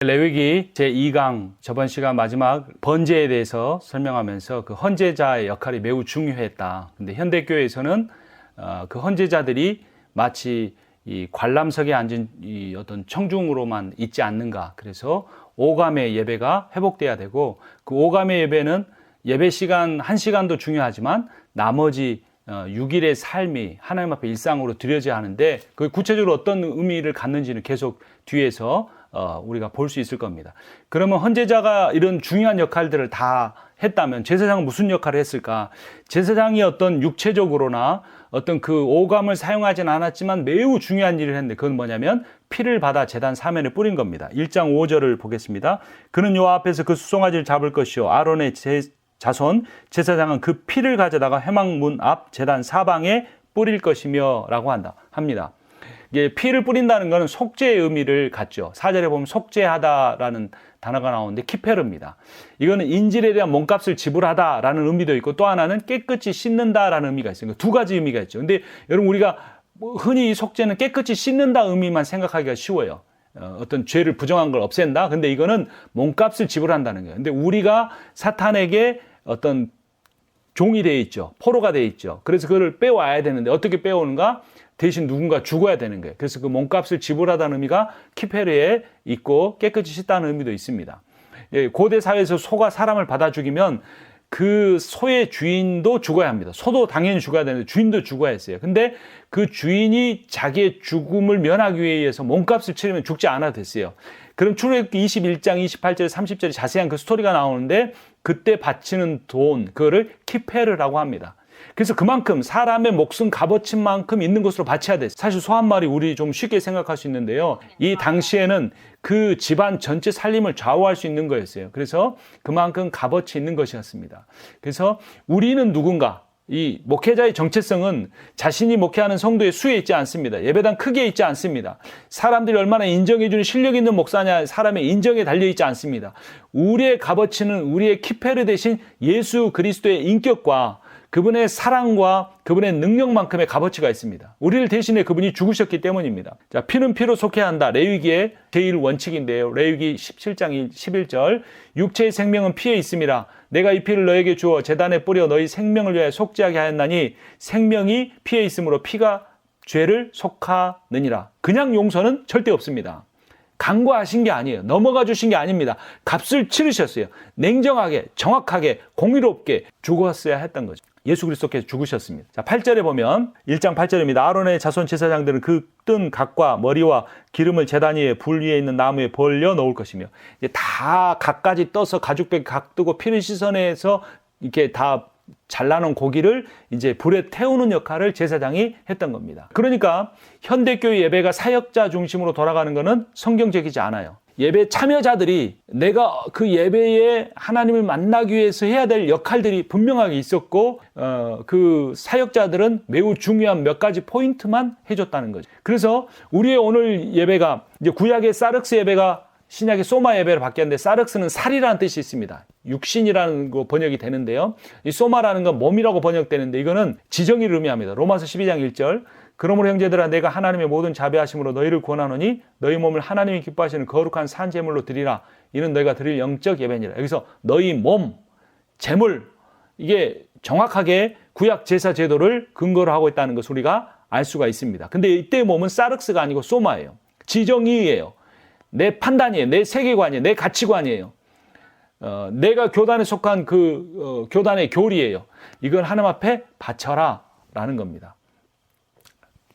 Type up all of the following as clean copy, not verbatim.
레위기 제2강 저번 시간 마지막 번제에 대해서 설명하면서 그 헌제자의 역할이 매우 중요했다. 근데 현대교회에서는 그 헌제자들이 마치 이 관람석에 앉은 이 어떤 청중으로만 있지 않는가. 그래서 오감의 예배가 회복돼야 되고, 그 오감의 예배는 예배 시간 1시간도 중요하지만 나머지 6일의 삶이 하나님 앞에 일상으로 드려져야 하는데, 그 구체적으로 어떤 의미를 갖는지는 계속 뒤에서 우리가 볼 수 있을 겁니다. 그러면 헌제자가 이런 중요한 역할들을 다 했다면 제사장은 무슨 역할을 했을까? 제사장이 어떤 육체적으로나 어떤 그 오감을 사용하진 않았지만 매우 중요한 일을 했는데, 그건 뭐냐면 피를 받아 제단 사면에 뿌린 겁니다. 1장 5절을 보겠습니다. 그는 여호와 앞에서 그 수송아지를 잡을 것이요 아론의 자손 제사장은 그 피를 가져다가 회막문 앞 제단 사방에 뿌릴 것이며 라고 합니다. 이게 피를 뿌린다는 것은 속죄의 의미를 갖죠. 4절에 보면 속죄하다라는 단어가 나오는데 키페르입니다. 이거는 인질에 대한 몸값을 지불하다라는 의미도 있고, 또 하나는 깨끗이 씻는다라는 의미가 있어요. 두 가지 의미가 있죠. 근데 여러분, 우리가 흔히 속죄는 깨끗이 씻는다 의미만 생각하기가 쉬워요. 어떤 죄를 부정한 걸 없앤다. 근데 이거는 몸값을 지불한다는 거예요. 근데 우리가 사탄에게 어떤 종이 되어 있죠. 포로가 되어 있죠. 그래서 그걸 빼와야 되는데 어떻게 빼오는가? 대신 누군가 죽어야 되는 거예요. 그래서 그 몸값을 지불하다는 의미가 키페르에 있고, 깨끗이 씻다는 의미도 있습니다. 고대 사회에서 소가 사람을 받아 죽이면 그 소의 주인도 죽어야 합니다. 소도 당연히 죽어야 되는데 주인도 죽어야 했어요. 근데 그 주인이 자기의 죽음을 면하기 위해서 몸값을 치르면 죽지 않아도 됐어요. 그럼 출애굽기 21장 28절 30절에 자세한 그 스토리가 나오는데, 그때 바치는 돈, 그거를 키페르라고 합니다. 그래서 그만큼 사람의 목숨 값어친 만큼 있는 것으로 바쳐야 돼. 사실 소 한 마리 우리 좀 쉽게 생각할 수 있는데요, 이 당시에는 그 집안 전체 살림을 좌우할 수 있는 거였어요. 그래서 그만큼 값어치 있는 것이었습니다. 그래서 우리는 누군가, 이 목회자의 정체성은 자신이 목회하는 성도의 수에 있지 않습니다. 예배당 크기에 있지 않습니다. 사람들이 얼마나 인정해주는 실력 있는 목사냐, 사람의 인정에 달려있지 않습니다. 우리의 값어치는 우리의 키페르 대신 예수 그리스도의 인격과 그분의 사랑과 그분의 능력만큼의 값어치가 있습니다. 우리를 대신해 그분이 죽으셨기 때문입니다. 자, 피는 피로 속해야 한다. 레위기의 제1원칙인데요. 레위기 17장 11절. 육체의 생명은 피에 있음이라. 내가 이 피를 너에게 주어 제단에 뿌려 너희 생명을 위하여 속죄하게 하였나니 생명이 피에 있으므로 피가 죄를 속하느니라. 그냥 용서는 절대 없습니다. 간과하신 게 아니에요. 넘어가 주신 게 아닙니다. 값을 치르셨어요. 냉정하게, 정확하게, 공의롭게 죽었어야 했던 거죠. 예수 그리스도께서 죽으셨습니다. 자, 8절에 보면 1장 8절입니다. 아론의 자손 제사장들은 그 뜬 각과 머리와 기름을 제단 위에 불 위에 있는 나무에 벌려 놓을 것이며, 이제 다 각까지 떠서 가죽배 각 뜨고 피를 씻어내서 이렇게 다 잘라놓은 고기를 이제 불에 태우는 역할을 제사장이 했던 겁니다. 그러니까 현대교회 예배가 사역자 중심으로 돌아가는 것은 성경적이지 않아요. 예배 참여자들이 내가 그 예배에 하나님을 만나기 위해서 해야 될 역할들이 분명하게 있었고, 그 사역자들은 매우 중요한 몇 가지 포인트만 해줬다는 거죠. 그래서 우리의 오늘 예배가 이제 구약의 사륵스 예배가 신약의 소마 예배를 바뀌었는데, 사륵스는 살이라는 뜻이 있습니다. 육신이라는 거 번역이 되는데요, 이 소마라는 건 몸이라고 번역되는데, 이거는 지정의를 의미합니다. 로마서 12장 1절. 그러므로 형제들아, 내가 하나님의 모든 자비하심으로 너희를 권하노니 너희 몸을 하나님이 기뻐하시는 거룩한 산 제물로 드리라. 이는 너희가 드릴 영적 예배니라. 여기서 너희 몸, 제물, 이게 정확하게 구약 제사 제도를 근거로 하고 있다는 것을 우리가 알 수가 있습니다. 근데 이때의 몸은 사륵스가 아니고 소마예요. 지정의예요. 내 판단이에요. 내 세계관이에요. 내 가치관이에요. 내가 교단에 속한 그 교단의 교리예요. 이걸 하나님 앞에 바쳐라 라는 겁니다.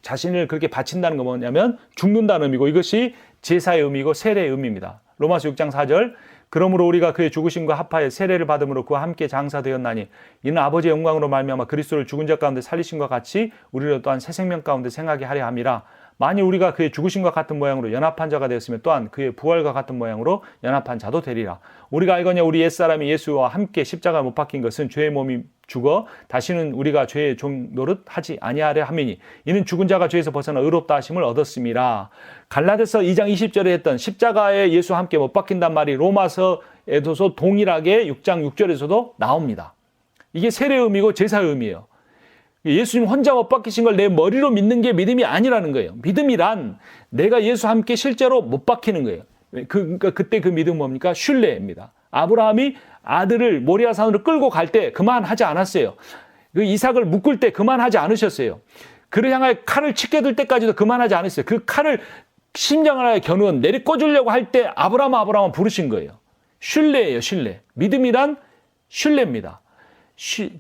자신을 그렇게 바친다는 건 뭐냐면 죽는다는 의미고, 이것이 제사의 의미고 세례의 의미입니다. 로마서 6장 4절. 그러므로 우리가 그의 죽으심과 합하여 세례를 받음으로 그와 함께 장사되었나니 이는 아버지의 영광으로 말미암아 그리스도를 죽은 자 가운데 살리심과 같이 우리를 또한 새 생명 가운데 생하게 하려 함이라. 만일 우리가 그의 죽으심과 같은 모양으로 연합한 자가 되었으면 또한 그의 부활과 같은 모양으로 연합한 자도 되리라. 우리가 알거냐 우리 옛사람이 예수와 함께 십자가에 못 박힌 것은 죄의 몸이 죽어 다시는 우리가 죄의 종 노릇 하지 아니하려 함이니 이는 죽은 자가 죄에서 벗어나 의롭다 하심을 얻었음이라. 갈라디아서 2장 20절에 했던 십자가에 예수와 함께 못 박힌단 말이 로마서에도 동일하게 6장 6절에서도 나옵니다. 이게 세례의 의미고 제사의 의미예요. 예수님 혼자 못 박히신 걸 내 머리로 믿는 게 믿음이 아니라는 거예요. 믿음이란 내가 예수와 함께 실제로 못 박히는 거예요. 그러니까 그때 그 믿음은 뭡니까? 신뢰입니다. 아브라함이 아들을 모리아 산으로 끌고 갈 때 그만하지 않았어요. 그 이삭을 묶을 때 그만하지 않으셨어요. 그를 향하여 칼을 치켜들 때까지도 그만하지 않았어요. 그 칼을 심장을 하여 겨누어 내리꽂으려고 할 때 아브라함 부르신 거예요. 신뢰예요, 신뢰. 믿음이란 신뢰입니다.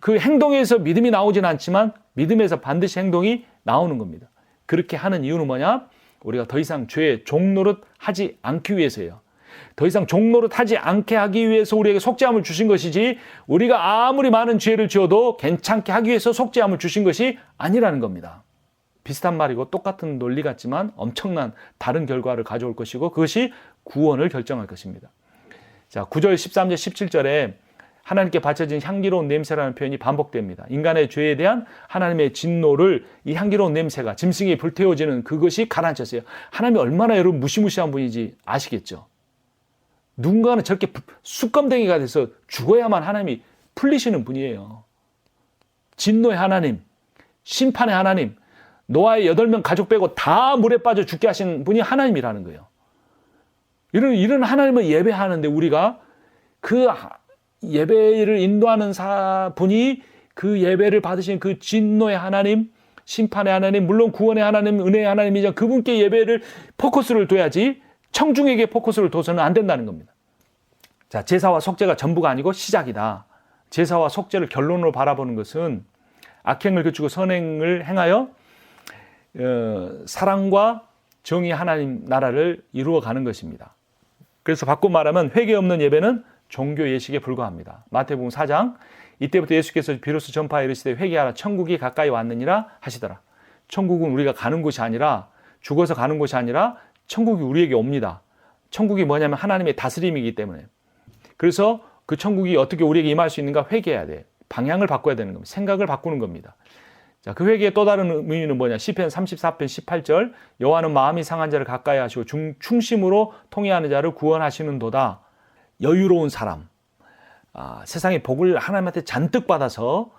그 행동에서 믿음이 나오진 않지만 믿음에서 반드시 행동이 나오는 겁니다. 그렇게 하는 이유는 뭐냐? 우리가 더 이상 죄의 종노릇 하지 않기 위해서예요. 더 이상 종노릇 하지 않게 하기 위해서 우리에게 속죄함을 주신 것이지 우리가 아무리 많은 죄를 지어도 괜찮게 하기 위해서 속죄함을 주신 것이 아니라는 겁니다. 비슷한 말이고 똑같은 논리 같지만 엄청난 다른 결과를 가져올 것이고 그것이 구원을 결정할 것입니다. 자, 9절, 13절, 17절에 하나님께 바쳐진 향기로운 냄새라는 표현이 반복됩니다. 인간의 죄에 대한 하나님의 진노를 이 향기로운 냄새가 짐승이 불태워지는 그것이 가라앉혔어요. 하나님이 얼마나 여러분 무시무시한 분인지 아시겠죠? 누군가는 저렇게 숯검댕이가 돼서 죽어야만 하나님이 풀리시는 분이에요. 진노의 하나님, 심판의 하나님, 노아의 8명 가족 빼고 다 물에 빠져 죽게 하신 분이 하나님이라는 거예요. 이런 하나님을 예배하는데 우리가 그 예배를 인도하는 분이 그 예배를 받으신 그 진노의 하나님, 심판의 하나님, 물론 구원의 하나님, 은혜의 하나님이죠. 그분께 예배를 포커스를 둬야지 청중에게 포커스를 둬서는 안 된다는 겁니다. 자, 제사와 속죄가 전부가 아니고 시작이다. 제사와 속죄를 결론으로 바라보는 것은 악행을 그치고 선행을 행하여 사랑과 정의 하나님 나라를 이루어가는 것입니다. 그래서 바꿔 말하면 회개 없는 예배는 종교 예식에 불과합니다. 마태복음 4장 이때부터 예수께서 비로소 전파에 이르시되 회개하라 천국이 가까이 왔느니라 하시더라. 천국은 우리가 가는 곳이 아니라 죽어서 가는 곳이 아니라 천국이 우리에게 옵니다. 천국이 뭐냐면 하나님의 다스림이기 때문에. 그래서 그 천국이 어떻게 우리에게 임할 수 있는가 회개해야 돼. 방향을 바꿔야 되는 겁니다. 생각을 바꾸는 겁니다. 자, 그 회개의 또 다른 의미는 뭐냐? 시편 34편 18절 여호와는 마음이 상한 자를 가까이 하시고 충심으로 통회하는 자를 구원하시는도다. 여유로운 사람, 세상의 복을 하나님한테 잔뜩 받아서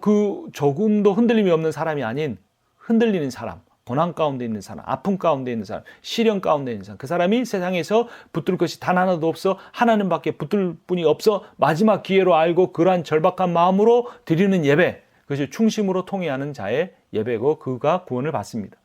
그 조금도 흔들림이 없는 사람이 아닌 흔들리는 사람, 고난 가운데 있는 사람, 아픔 가운데 있는 사람, 시련 가운데 있는 사람, 그 사람이 세상에서 붙들 것이 단 하나도 없어 하나님밖에 붙들 분이 없어 마지막 기회로 알고 그러한 절박한 마음으로 드리는 예배, 그것이 충심으로 통회하는 자의 예배고 그가 구원을 받습니다.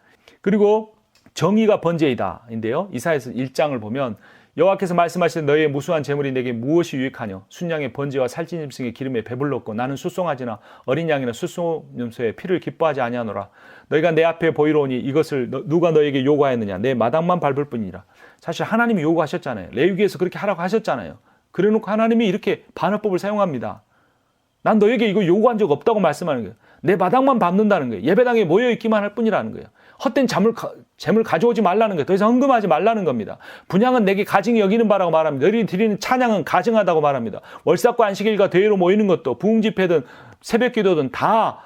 그리고 정의가 번제이다 인데요, 이사야서 1장을 보면 여호와께서 말씀하시되 너희의 무수한 재물이 내게 무엇이 유익하뇨? 순양의 번제와 살찐 짐승의 기름에 배불렀고 나는 숫송아지나 어린 양이나 숫소염소의 피를 기뻐하지 아니하노라. 너희가 내 앞에 보이로오니 이것을 누가 너에게 요구하였느냐? 내 마당만 밟을 뿐이라. 사실 하나님이 요구하셨잖아요. 레위기에서 그렇게 하라고 하셨잖아요. 그래놓고 하나님이 이렇게 반어법을 사용합니다. 난 너에게 이거 요구한 적 없다고 말씀하는 거예요. 내 마당만 밟는다는 거예요. 예배당에 모여있기만 할 뿐이라는 거예요. 헛된 재물 가져오지 말라는 거예요. 더 이상 헌금하지 말라는 겁니다. 분향은 내게 가증히 여기는 바라고 말합니다. 너희들이 드리는 찬양은 가증하다고 말합니다. 월삭과 안식일과 대회로 모이는 것도 부흥집회든 새벽기도든 다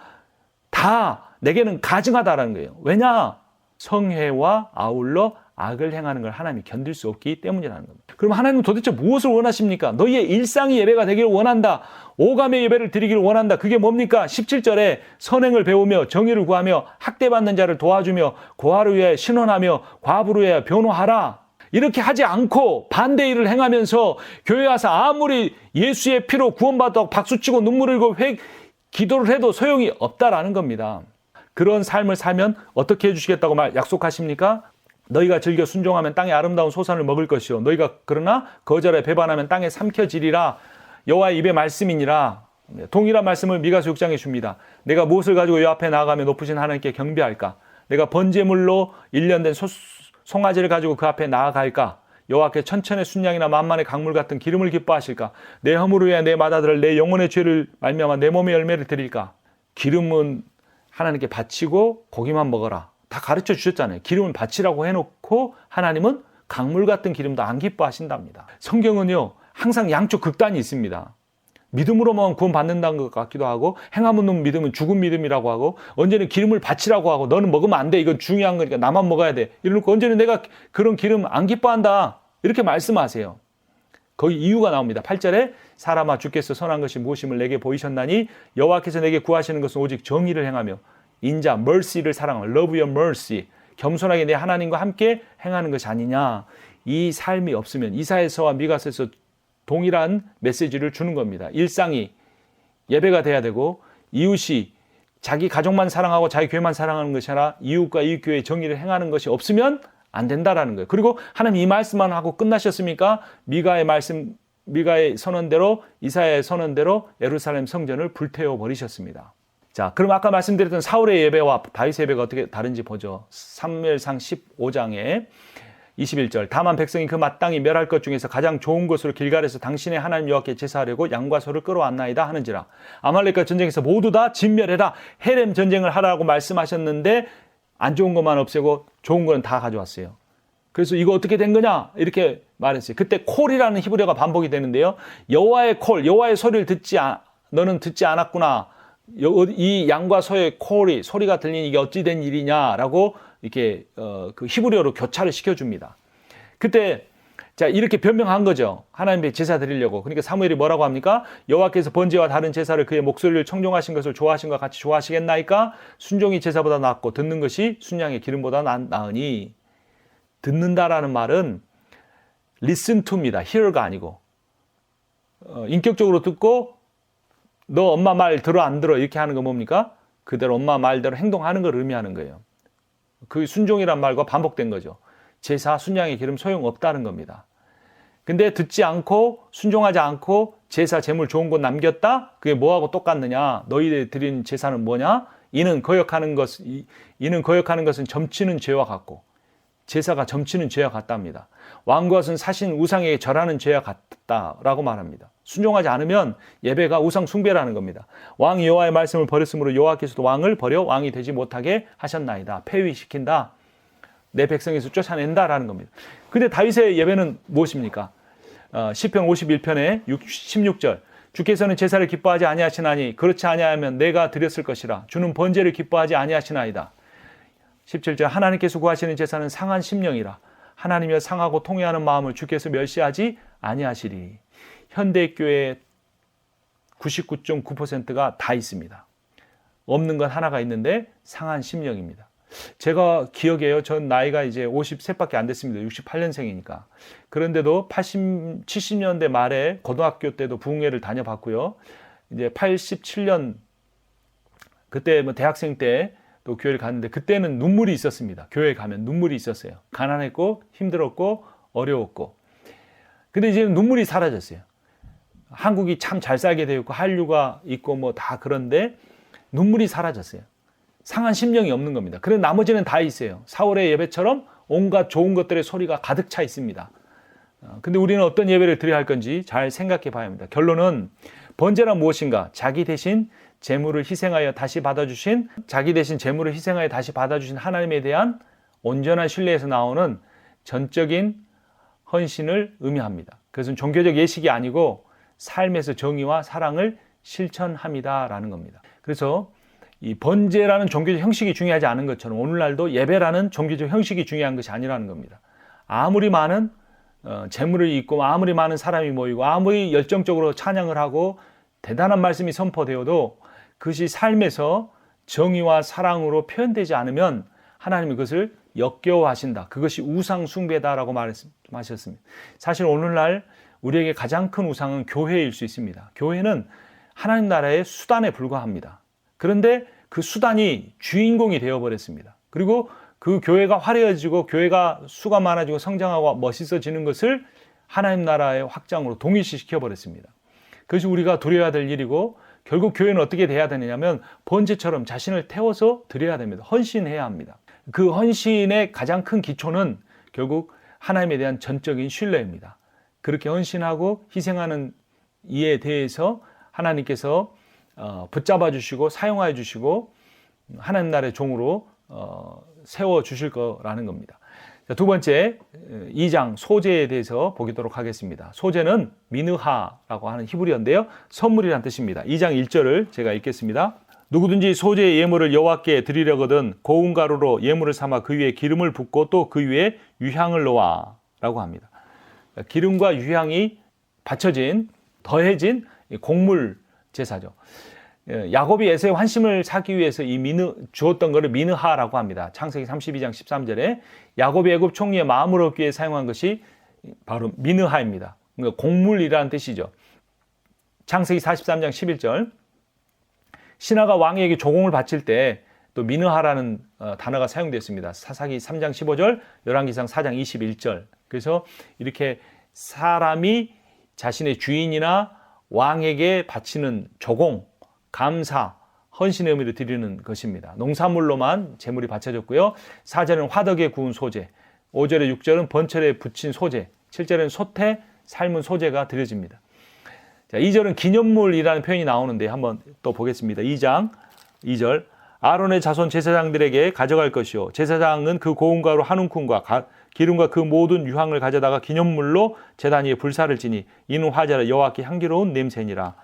내게는 가증하다라는 거예요. 왜냐? 성회와 아울러 악을 행하는 걸 하나님이 견딜 수 없기 때문이라는 겁니다. 그럼 하나님은 도대체 무엇을 원하십니까? 너희의 일상이 예배가 되기를 원한다. 오감의 예배를 드리기를 원한다. 그게 뭡니까? 17절에 선행을 배우며 정의를 구하며 학대받는 자를 도와주며 고아를 위해 신원하며 과부를 위해 변호하라. 이렇게 하지 않고 반대 일을 행하면서 교회 와서 아무리 예수의 피로 구원받았다고 박수치고 눈물 흘리고 기도를 해도 소용이 없다라는 겁니다. 그런 삶을 살면 어떻게 해주시겠다고 약속하십니까? 너희가 즐겨 순종하면 땅의 아름다운 소산을 먹을 것이요 너희가 그러나 거절해 배반하면 땅에 삼켜지리라. 여호와의 입의 말씀이니라. 동일한 말씀을 미가서 6장에 줍니다. 내가 무엇을 가지고 여 앞에 나아가며 높으신 하나님께 경배할까? 내가 번제물로 일련된 송아지를 가지고 그 앞에 나아갈까? 여호와께 천천의 순양이나 만만의 강물 같은 기름을 기뻐하실까? 내 허물을 위해 내 맏아들을 내 영혼의 죄를 말미암아 내 몸의 열매를 드릴까? 기름은 하나님께 바치고 고기만 먹어라. 다 가르쳐 주셨잖아요. 기름은 바치라고 해놓고 하나님은 강물 같은 기름도 안 기뻐하신답니다. 성경은요 항상 양쪽 극단이 있습니다. 믿음으로만 구원 받는다는 것 같기도 하고 행함 없는 믿음은 죽은 믿음이라고 하고 언제는 기름을 바치라고 하고 너는 먹으면 안 돼. 이건 중요한 거니까 나만 먹어야 돼. 이러놓고 언제는 내가 그런 기름 안 기뻐한다. 이렇게 말씀하세요. 거기 이유가 나옵니다. 8절에 사람아 주께서 선한 것이 무엇임을 내게 보이셨나니 여호와께서 내게 구하시는 것은 오직 정의를 행하며 인자, mercy를 사랑하며 love your mercy, 겸손하게 내 하나님과 함께 행하는 것이 아니냐. 이 삶이 없으면 이사야서와 미가서에서 동일한 메시지를 주는 겁니다. 일상이 예배가 돼야 되고 이웃이 자기 가족만 사랑하고 자기 교회만 사랑하는 것이 아니라 이웃과 이웃 교회의 정의를 행하는 것이 없으면 안 된다라는 거예요. 그리고 하나님 이 말씀만 하고 끝나셨습니까? 미가의 선언대로, 이사야의 선언대로 예루살렘 성전을 불태워 버리셨습니다. 자, 그럼 아까 말씀드렸던 사울의 예배와 다윗의 예배가 어떻게 다른지 보죠. 사무엘상 15장에 21절. 다만 백성이 그 마땅히 멸할 것 중에서 가장 좋은 것으로 길갈에서 당신의 하나님 여호와께 제사하려고 양과 소를 끌어왔나이다 하는지라. 아말렉과 전쟁에서 모두 다 진멸해라. 헤렘 전쟁을 하라고 말씀하셨는데 안 좋은 것만 없애고 좋은 거는 다 가져왔어요. 그래서 이거 어떻게 된 거냐? 이렇게 말했어요. 그때 콜이라는 히브리어가 반복이 되는데요. 여호와의 콜, 여호와의 소리를 너는 듣지 않았구나. 이 양과 소의 콜이 소리가 들리니 이게 어찌 된 일이냐라고 이렇게 그 히브리어로 교차를 시켜줍니다. 그때 자 이렇게 변명한 거죠. 하나님께 제사 드리려고. 그러니까 사무엘이 뭐라고 합니까? 여호와께서 번제와 다른 제사를 그의 목소리를 청종하신 것을 좋아하신 것과 같이 좋아하시겠나이까? 순종이 제사보다 낫고 듣는 것이 순양의 기름보다 나으니. 듣는다라는 말은 listen to입니다. hear가 아니고 인격적으로 듣고 너 엄마 말 들어 안 들어 이렇게 하는 거 뭡니까? 그대로 엄마 말대로 행동하는 걸 의미하는 거예요. 그 순종이란 말과 반복된 거죠. 제사, 순양의 기름 소용없다는 겁니다. 근데 듣지 않고 순종하지 않고 제사, 제물 좋은 것 남겼다? 그게 뭐하고 똑같느냐? 너희들 드린 제사는 뭐냐? 이는 거역하는 것은 점치는 죄와 같고 제사가 점치는 죄와 같답니다. 왕것은 사신 우상에게 절하는 죄와 같다라고 말합니다. 순종하지 않으면 예배가 우상 숭배라는 겁니다. 왕 여호와의 말씀을 버렸으므로 여호와께서도 왕을 버려 왕이 되지 못하게 하셨나이다. 폐위시킨다. 내 백성에서 쫓아낸다라는 겁니다. 근데 다윗의 예배는 무엇입니까? 시편 51편에 16절. 주께서는 제사를 기뻐하지 아니하시나니 그렇지 아니하면 내가 드렸을 것이라. 주는 번제를 기뻐하지 아니하시나이다. 17절. 하나님께서 구하시는 제사는 상한 심령이라. 하나님이여 상하고 통회하는 마음을 주께서 멸시하지 아니하시리. 현대교회의 99.9%가 다 있습니다. 없는 건 하나가 있는데 상한 심령입니다. 제가 기억해요. 전 나이가 이제 53밖에 안 됐습니다. 68년생이니까. 그런데도 70년대 말에 고등학교 때도 부흥회를 다녀봤고요. 이제 87년 그때 뭐 대학생 때 또 교회를 갔는데 그때는 눈물이 있었습니다. 교회에 가면 눈물이 있었어요. 가난했고 힘들었고 어려웠고. 근데 이제 눈물이 사라졌어요. 한국이 참 잘 살게 되었고 한류가 있고 뭐 다 그런데 눈물이 사라졌어요. 상한 심령이 없는 겁니다. 그런데 나머지는 다 있어요. 사울의 예배처럼 온갖 좋은 것들의 소리가 가득 차 있습니다. 근데 우리는 어떤 예배를 드려야 할 건지 잘 생각해 봐야 합니다. 결론은 번제란 무엇인가? 자기 대신 제물을 희생하여 다시 받아주신 하나님에 대한 온전한 신뢰에서 나오는 전적인 헌신을 의미합니다. 그것은 종교적 예식이 아니고 삶에서 정의와 사랑을 실천합니다라는 겁니다. 그래서 이 번제라는 종교적 형식이 중요하지 않은 것처럼 오늘날도 예배라는 종교적 형식이 중요한 것이 아니라는 겁니다. 아무리 많은 재물을 입고 아무리 많은 사람이 모이고 아무리 열정적으로 찬양을 하고 대단한 말씀이 선포되어도 그것이 삶에서 정의와 사랑으로 표현되지 않으면 하나님이 그것을 역겨워하신다. 그것이 우상 숭배다라고 말씀하셨습니다. 사실 오늘날 우리에게 가장 큰 우상은 교회일 수 있습니다. 교회는 하나님 나라의 수단에 불과합니다. 그런데 그 수단이 주인공이 되어버렸습니다. 그리고 그 교회가 화려해지고 교회가 수가 많아지고 성장하고 멋있어지는 것을 하나님 나라의 확장으로 동일시시켜버렸습니다. 그것이 우리가 두려워야 될 일이고 결국 교회는 어떻게 돼야 되느냐면 번제처럼 자신을 태워서 드려야 됩니다. 헌신해야 합니다. 그 헌신의 가장 큰 기초는 결국 하나님에 대한 전적인 신뢰입니다. 그렇게 헌신하고 희생하는 이에 대해서 하나님께서 붙잡아 주시고 사용하여 주시고 하나님 나라의 종으로 세워 주실 거라는 겁니다. 두 번째 2장 소제에 대해서 보도록 하겠습니다. 소제는 미느하라고 하는 히브리어인데요. 선물이란 뜻입니다. 2장 1절을 제가 읽겠습니다. 누구든지 소제의 예물을 여호와께 드리려거든 고운 가루로 예물을 삼아 그 위에 기름을 붓고 또 그 위에 유향을 놓아 라고 합니다. 기름과 유향이 받쳐진 더해진 곡물 제사죠. 야곱이 에서의 환심을 사기 위해서 주었던 것을 미느하라고 합니다. 창세기 32장 13절에 야곱이 애굽 총리의 마음을 얻기 위해 사용한 것이 바로 미느하입니다. 그러니까 곡물이라는 뜻이죠. 창세기 43장 11절 신하가 왕에게 조공을 바칠 때 또 미느하라는 단어가 사용됐습니다. 사사기 3장 15절, 열왕기상 4장 21절. 그래서 이렇게 사람이 자신의 주인이나 왕에게 바치는 조공, 감사, 헌신의 의미를 드리는 것입니다. 농산물로만 제물이 바쳐졌고요. 4절은 화덕에 구운 소재, 5절에 6절은 번철에 붙인 소재, 7절은 솥에 삶은 소재가 드려집니다. 자, 2절은 기념물이라는 표현이 나오는데 한번 또 보겠습니다. 2장 2절 아론의 자손 제사장들에게 가져갈 것이요 제사장은 그 고운 가루 한 움큼과 기름과 그 모든 유향을 가져다가 기념물로 제단 위에 불사를 지니 이는 화제라 여호와께 향기로운 냄새니라.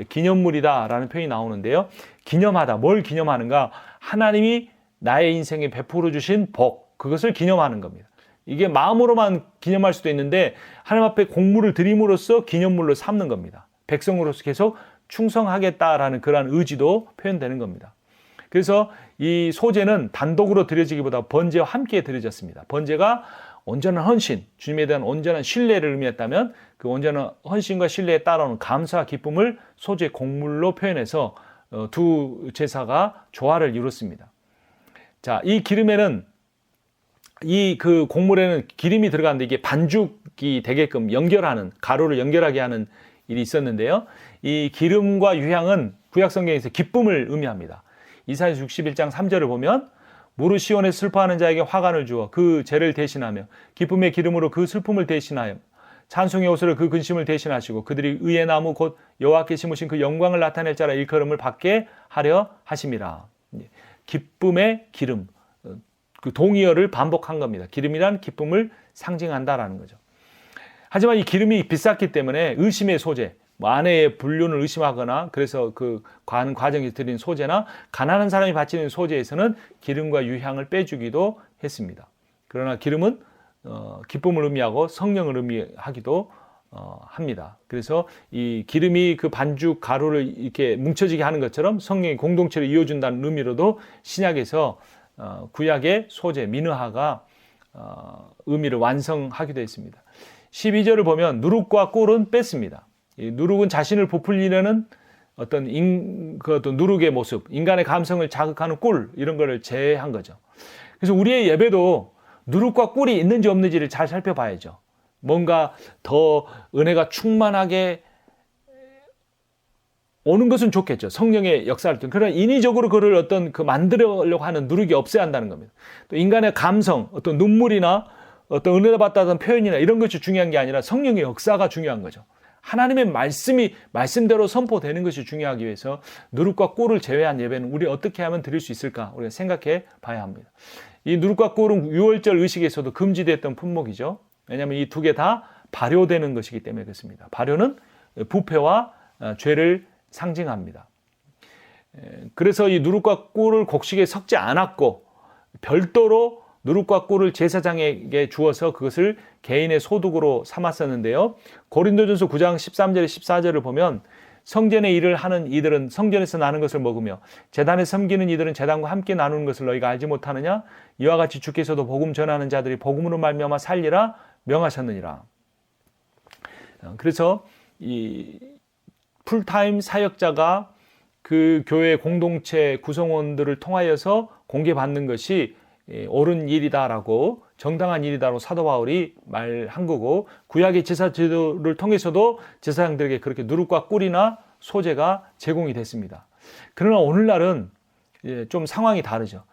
기념물이다라는 표현이 나오는데요. 기념하다. 뭘 기념하는가? 하나님이 나의 인생에 베풀어 주신 복, 그것을 기념하는 겁니다. 이게 마음으로만 기념할 수도 있는데 하나님 앞에 공물을 드림으로써 기념물로 삼는 겁니다. 백성으로서 계속 충성하겠다라는 그러한 의지도 표현되는 겁니다. 그래서 이 소재는 단독으로 드려지기보다 번제와 함께 드려졌습니다. 번제가 온전한 헌신, 주님에 대한 온전한 신뢰를 의미했다면 그 온전한 헌신과 신뢰에 따라오는 감사와 기쁨을 소재 곡물로 표현해서 두 제사가 조화를 이뤘습니다. 자, 이 기름에는 이 그 곡물에는 기름이 들어가는데 이게 반죽이 되게끔 연결하는, 가루를 연결하게 하는 일이 있었는데요. 이 기름과 유향은 구약성경에서 기쁨을 의미합니다. 이사야 61장 3절을 보면 무릇 시온에 슬퍼하는 자에게 화관을 주어 그 죄를 대신하며 기쁨의 기름으로 그 슬픔을 대신하여 찬송의 옷으로 그 근심을 대신하시고 그들이 의의 나무 곧 여호와께 심으신 그 영광을 나타낼 자라 일컬음을 받게 하려 하심이라. 기쁨의 기름, 그 동의어를 반복한 겁니다. 기름이란 기쁨을 상징한다라는 거죠. 하지만 이 기름이 비쌌기 때문에 의심의 소재, 아내의 불륜을 의심하거나 그래서 그 과정에서 드린 소재나 가난한 사람이 바치는 소재에서는 기름과 유향을 빼주기도 했습니다. 그러나 기름은 기쁨을 의미하고 성령을 의미하기도 합니다. 그래서 이 기름이 그 반죽 가루를 이렇게 뭉쳐지게 하는 것처럼 성령이 공동체를 이어준다는 의미로도 신약에서 구약의 소재 미느하가 의미를 완성하기도 했습니다. 12절을 보면 누룩과 꿀은 뺐습니다. 이 누룩은 자신을 부풀리려는 어떤 누룩의 모습, 인간의 감성을 자극하는 꿀, 이런 거를 제외한 거죠. 그래서 우리의 예배도 누룩과 꿀이 있는지 없는지를 잘 살펴봐야죠. 뭔가 더 은혜가 충만하게 오는 것은 좋겠죠. 성령의 역사를 통해. 그러나 인위적으로 그를 어떤 그 만들려고 하는 누룩이 없어야 한다는 겁니다. 또 인간의 감성, 어떤 눈물이나 어떤 은혜를 받다는 표현이나 이런 것이 중요한 게 아니라 성령의 역사가 중요한 거죠. 하나님의 말씀이 말씀대로 선포되는 것이 중요하기 위해서 누룩과 꿀을 제외한 예배는 우리 어떻게 하면 드릴 수 있을까? 우리가 생각해 봐야 합니다. 이 누룩과 꿀은 유월절 의식에서도 금지됐던 품목이죠. 왜냐하면 이 두 개 다 발효되는 것이기 때문에 그렇습니다. 발효는 부패와 죄를 상징합니다. 그래서 이 누룩과 꿀을 곡식에 섞지 않았고 별도로 누룩과 꿀을 제사장에게 주어서 그것을 개인의 소득으로 삼았었는데요. 고린도전서 9장 13절에 14절을 보면 성전의 일을 하는 이들은 성전에서 나는 것을 먹으며 제단에 섬기는 이들은 제단과 함께 나누는 것을 너희가 알지 못하느냐? 이와 같이 주께서도 복음 전하는 자들이 복음으로 말미암아 살리라 명하셨느니라. 그래서 이 풀타임 사역자가 그 교회 공동체 구성원들을 통하여서 공개받는 것이 옳은 일이다라고 정당한 일이다라고 사도 바울이 말한 거고 구약의 제사 제도를 통해서도 제사장들에게 그렇게 누룩과 꿀이나 소재가 제공이 됐습니다. 그러나 오늘날은 좀 상황이 다르죠.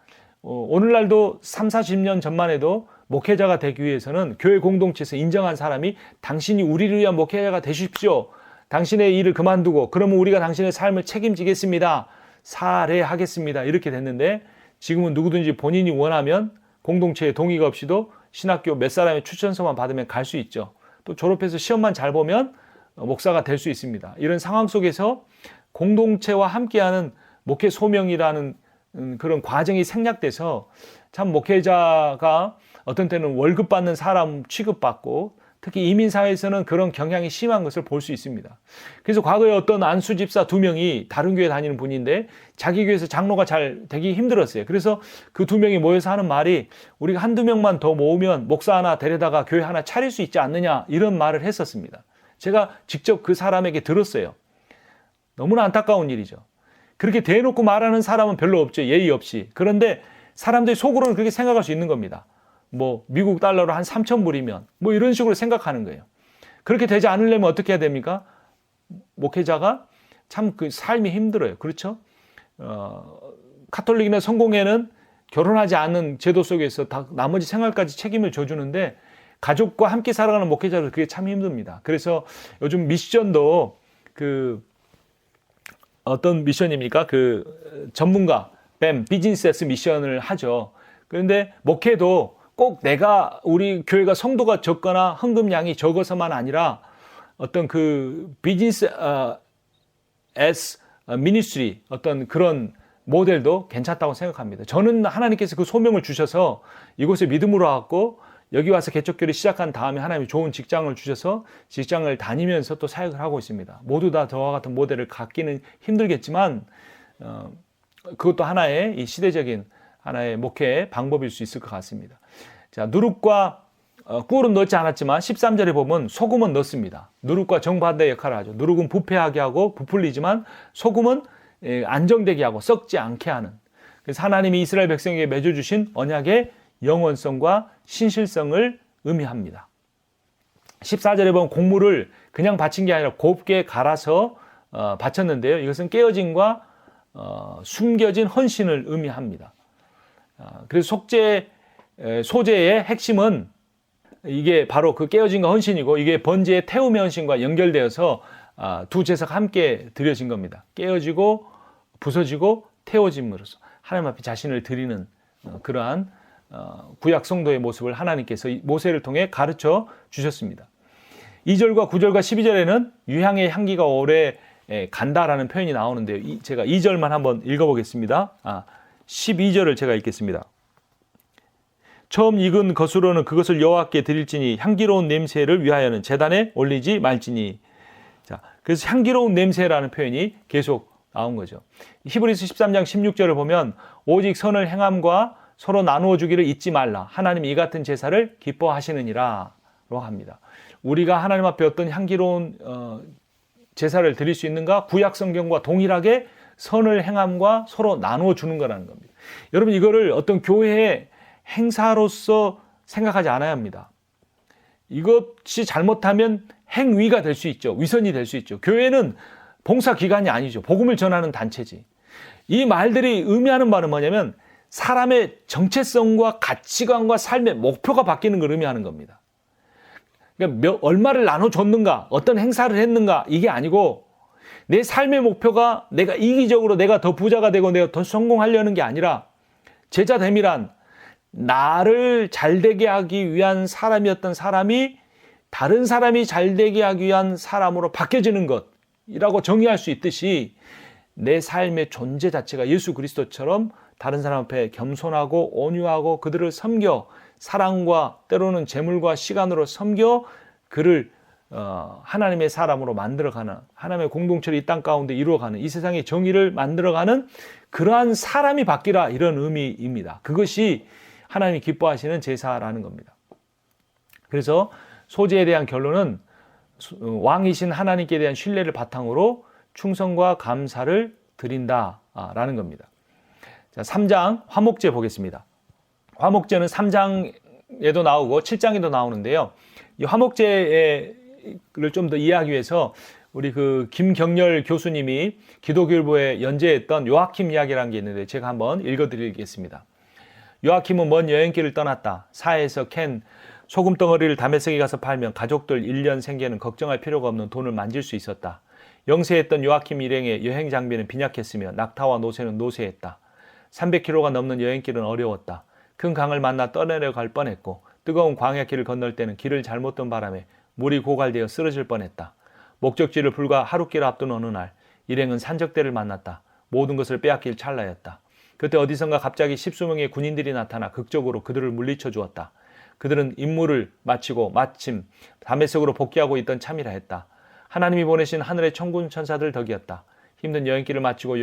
오늘날도 30-40년 전만 해도 목회자가 되기 위해서는 교회 공동체에서 인정한 사람이 당신이 우리를 위한 목회자가 되십시오. 당신의 일을 그만두고 그러면 우리가 당신의 삶을 책임지겠습니다. 살해하겠습니다. 이렇게 됐는데 지금은 누구든지 본인이 원하면 공동체의 동의가 없이도 신학교 몇 사람의 추천서만 받으면 갈 수 있죠. 또 졸업해서 시험만 잘 보면 목사가 될 수 있습니다. 이런 상황 속에서 공동체와 함께하는 목회 소명이라는 그런 과정이 생략돼서 참 목회자가 어떤 때는 월급 받는 사람 취급받고 특히 이민사회에서는 그런 경향이 심한 것을 볼 수 있습니다. 그래서 과거에 어떤 안수 집사 2명이 다른 교회 다니는 분인데 자기 교회에서 장로가 잘 되기 힘들었어요. 그래서 그 2명이 모여서 하는 말이 우리가 한두 명만 더 모으면 목사 하나 데려다가 교회 하나 차릴 수 있지 않느냐 이런 말을 했었습니다. 제가 직접 그 사람에게 들었어요. 너무나 안타까운 일이죠. 그렇게 대놓고 말하는 사람은 별로 없죠. 예의 없이. 그런데 사람들이 속으로는 그렇게 생각할 수 있는 겁니다. 뭐 미국 달러로 한 3,000불이면 뭐 이런 식으로 생각하는 거예요. 그렇게 되지 않으려면 어떻게 해야 됩니까? 목회자가 참 그 삶이 힘들어요. 그렇죠? 카톨릭이나 성공회는 결혼하지 않는 제도 속에서 다 나머지 생활까지 책임을 져주는데 가족과 함께 살아가는 목회자들 그게 참 힘듭니다. 그래서 요즘 미션도 그 어떤 미션입니까? 그 전문가 뱀 비즈니스 미션을 하죠. 그런데 목회도 꼭 내가 우리 교회가 성도가 적거나 헌금량이 적어서만 아니라 어떤 그 비즈니스 as ministry 어떤 그런 모델도 괜찮다고 생각합니다. 저는 하나님께서 그 소명을 주셔서 이곳에 믿음으로 왔고 여기 와서 개척교회를 시작한 다음에 하나님이 좋은 직장을 주셔서 직장을 다니면서 또 사역을 하고 있습니다. 모두 다 저와 같은 모델을 갖기는 힘들겠지만 그것도 하나의 이 시대적인 하나의 목회의 방법일 수 있을 것 같습니다. 자, 누룩과 꿀은 넣지 않았지만 13절에 보면 소금은 넣습니다. 누룩과 정반대 역할을 하죠. 누룩은 부패하게 하고 부풀리지만 소금은 안정되게 하고 썩지 않게 하는. 그래서 하나님이 이스라엘 백성에게 맺어주신 언약의 영원성과 신실성을 의미합니다. 14절에 보면 곡물을 그냥 바친 게 아니라 곱게 갈아서 바쳤는데요. 이것은 깨어짐과 숨겨진 헌신을 의미합니다. 그래서 소재의 핵심은 이게 바로 그 깨어짐과 헌신이고 이게 번제의 태움의 헌신과 연결되어서 두 제사가 함께 드려진 겁니다. 깨어지고 부서지고 태워짐으로써 하나님 앞에 자신을 드리는 그러한 구약 성도의 모습을 하나님께서 모세를 통해 가르쳐 주셨습니다. 2절과 9절과 12절에는 유향의 향기가 오래 간다라는 표현이 나오는데요. 제가 2절만 한번 읽어보겠습니다. 12절을 제가 읽겠습니다. 처음 익은 것으로는 그것을 여호와께 드릴지니 향기로운 냄새를 위하여는 제단에 올리지 말지니. 자, 그래서 향기로운 냄새라는 표현이 계속 나온 거죠. 히브리서 13장 16절을 보면 오직 선을 행함과 서로 나누어 주기를 잊지 말라. 하나님 이 같은 제사를 기뻐하시느니라 로 합니다. 우리가 하나님 앞에 어떤 향기로운 제사를 드릴 수 있는가? 구약 성경과 동일하게 선을 행함과 서로 나누어 주는 거라는 겁니다. 여러분 이거를 어떤 교회의 행사로서 생각하지 않아야 합니다. 이것이 잘못하면 행위가 될 수 있죠. 위선이 될 수 있죠. 교회는 봉사기관이 아니죠. 복음을 전하는 단체지. 이 말들이 의미하는 바는 뭐냐면 사람의 정체성과 가치관과 삶의 목표가 바뀌는 걸 의미하는 겁니다. 그러니까 얼마를 나눠줬는가, 어떤 행사를 했는가 이게 아니고 내 삶의 목표가 내가 이기적으로 내가 더 부자가 되고 내가 더 성공하려는 게 아니라 제자됨이란 나를 잘되게 하기 위한 사람이었던 사람이 다른 사람이 잘되게 하기 위한 사람으로 바뀌어지는 것이라고 정의할 수 있듯이 내 삶의 존재 자체가 예수 그리스도처럼 다른 사람 앞에 겸손하고 온유하고 그들을 섬겨 사랑과 때로는 재물과 시간으로 섬겨 그를 하나님의 사람으로 만들어가는 하나님의 공동체를 이 땅 가운데 이루어가는 이 세상의 정의를 만들어가는 그러한 사람이 바뀌라 이런 의미입니다. 그것이 하나님이 기뻐하시는 제사라는 겁니다. 그래서 소재에 대한 결론은 왕이신 하나님께 대한 신뢰를 바탕으로 충성과 감사를 드린다라는 겁니다. 자, 3장 화목제 보겠습니다. 화목제는 3장에도 나오고 7장에도 나오는데요. 이 화목제를 좀 더 이해하기 위해서 우리 그 김경렬 교수님이 기독교일보에 연재했던 요아킴 이야기라는 게 있는데 제가 한번 읽어드리겠습니다. 요아킴은 먼 여행길을 떠났다. 사해에서 캔 소금덩어리를 다메섹에 가서 팔면 가족들 1년 생계는 걱정할 필요가 없는 돈을 만질 수 있었다. 영세했던 요아킴 일행의 여행 장비는 빈약했으며 낙타와 노새는 노쇠했다. 300km가 넘는 여행길은 어려웠다. 큰 강을 만나 떠내려갈 뻔했고 뜨거운 광야길을 건널 때는 길을 잘못 든 바람에 물이 고갈되어 쓰러질 뻔했다. 목적지를 불과 하루길 앞둔 어느 날 일행은 산적대를 만났다. 모든 것을 빼앗길 찰나였다. 그때 어디선가 갑자기 10수명의 군인들이 나타나 극적으로 그들을 물리쳐 주었다. 그들은 임무를 마치고 마침 다메섹으로 복귀하고 있던 참이라 했다. 하나님이 보내신 하늘의 천군 천사들 덕이었다. 힘든 여행길을 마치고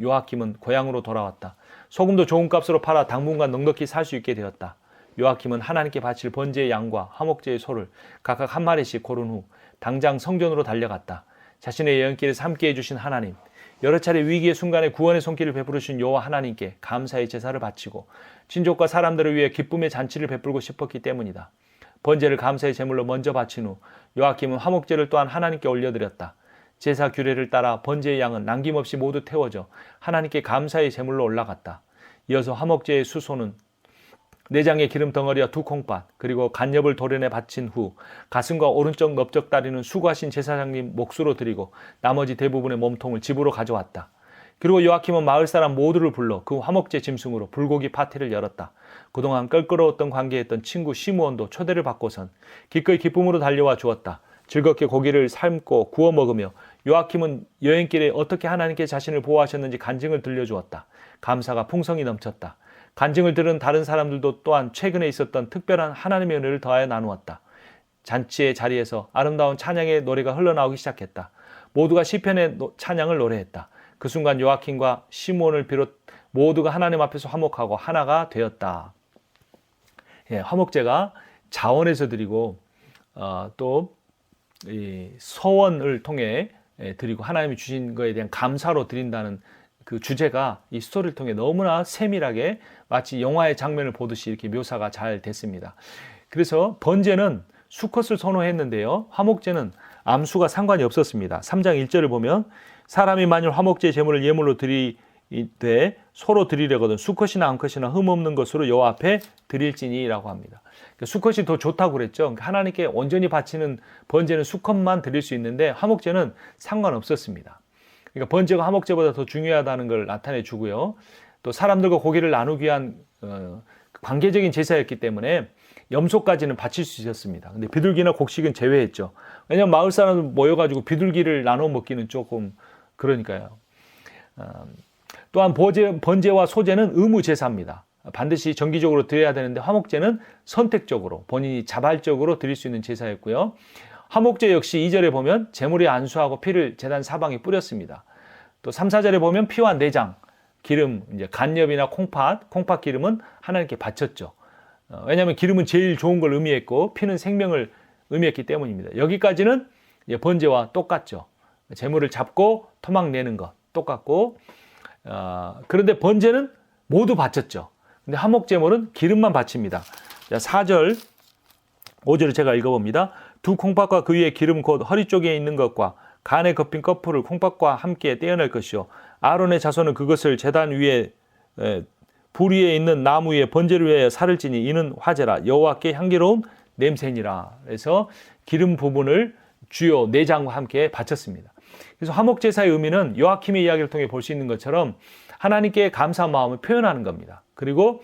요아킴은 고향으로 돌아왔다. 소금도 좋은 값으로 팔아 당분간 넉넉히 살 수 있게 되었다. 요아킴은 하나님께 바칠 번제의 양과 화목제의 소를 각각 한 마리씩 고른 후 당장 성전으로 달려갔다. 자신의 여행길을 함께 해주신 하나님, 여러 차례 위기의 순간에 구원의 손길을 베풀으신 여호와 하나님께 감사의 제사를 바치고 친족과 사람들을 위해 기쁨의 잔치를 베풀고 싶었기 때문이다. 번제를 감사의 제물로 먼저 바친 후 요아킴은 화목제를 또한 하나님께 올려드렸다. 제사 규례를 따라 번제의 양은 남김없이 모두 태워져 하나님께 감사의 제물로 올라갔다. 이어서 화목제의 수소는 내장의 기름 덩어리와 2콩팥 그리고 간엽을 도련에 바친 후 가슴과 오른쪽 넓적다리는 수고하신 제사장님 몫으로 드리고 나머지 대부분의 몸통을 집으로 가져왔다. 그리고 요아킴은 마을 사람 모두를 불러 그 화목제 짐승으로 불고기 파티를 열었다. 그동안 껄끄러웠던 관계였던 친구 시므온도 초대를 받고선 기꺼이 기쁨으로 달려와 주었다. 즐겁게 고기를 삶고 구워 먹으며 요아킴은 여행길에 어떻게 하나님께 자신을 보호하셨는지 간증을 들려주었다. 감사가 풍성이 넘쳤다. 간증을 들은 다른 사람들도 또한 최근에 있었던 특별한 하나님의 은혜를 더하여 나누었다. 잔치의 자리에서 아름다운 찬양의 노래가 흘러나오기 시작했다. 모두가 시편의 찬양을 노래했다. 그 순간 요아킴과 시므온을 비롯 모두가 하나님 앞에서 화목하고 하나가 되었다. 화목제가 자원에서 드리고 또 서원을 통해 드리고 하나님이 주신 것에 대한 감사로 드린다는 그 주제가 이 스토리를 통해 너무나 세밀하게 마치 영화의 장면을 보듯이 이렇게 묘사가 잘 됐습니다. 그래서 번제는 수컷을 선호했는데요. 화목제는 암수가 상관이 없었습니다. 3장 1절을 보면 사람이 만일 화목제 제물을 예물로 드리되 소로 드리려거든 수컷이나 암컷이나 흠없는 것으로 여호와 앞에 드릴지니라고 합니다. 그러니까 수컷이 더 좋다고 그랬죠. 그러니까 하나님께 온전히 바치는 번제는 수컷만 드릴 수 있는데 화목제는 상관없었습니다. 그러니까 번제가 화목제보다 더 중요하다는 걸 나타내 주고요. 또 사람들과 고기를 나누기 위한 관계적인 제사였기 때문에 염소까지는 바칠 수 있었습니다. 근데 비둘기나 곡식은 제외했죠. 왜냐하면 마을 사람들 모여가지고 비둘기를 나눠 먹기는 조금 그러니까요. 또한 번제와 소제는 의무 제사입니다. 반드시 정기적으로 드려야 되는데 화목제는 선택적으로 본인이 자발적으로 드릴 수 있는 제사였고요. 화목제 역시 2절에 보면 제물에 안수하고 피를 제단 사방에 뿌렸습니다. 또 3, 4절에 보면 피와 내장, 기름, 이제 간엽이나 콩팥 기름은 하나님께 바쳤죠. 왜냐하면 기름은 제일 좋은 걸 의미했고 피는 생명을 의미했기 때문입니다. 여기까지는 번제와 똑같죠. 제물을 잡고 토막 내는 것 똑같고 그런데 번제는 모두 바쳤죠. 근데 화목제물은 기름만 바칩니다. 자, 4절, 5절을 제가 읽어봅니다. 2콩팥과 그 위에 기름 곧 허리 쪽에 있는 것과 간에 덮인 거풀을 콩팥과 함께 떼어낼 것이요 아론의 자손은 그것을 제단 위에 불 위에 있는 나무 위에 번제를 위하여 살을 찌니 이는 화제라 여호와께 향기로운 냄새니라. 그래서 기름 부분을 주요 내장과 함께 바쳤습니다. 그래서 화목제사의 의미는 요아킴의 이야기를 통해 볼 수 있는 것처럼 하나님께 감사한 마음을 표현하는 겁니다. 그리고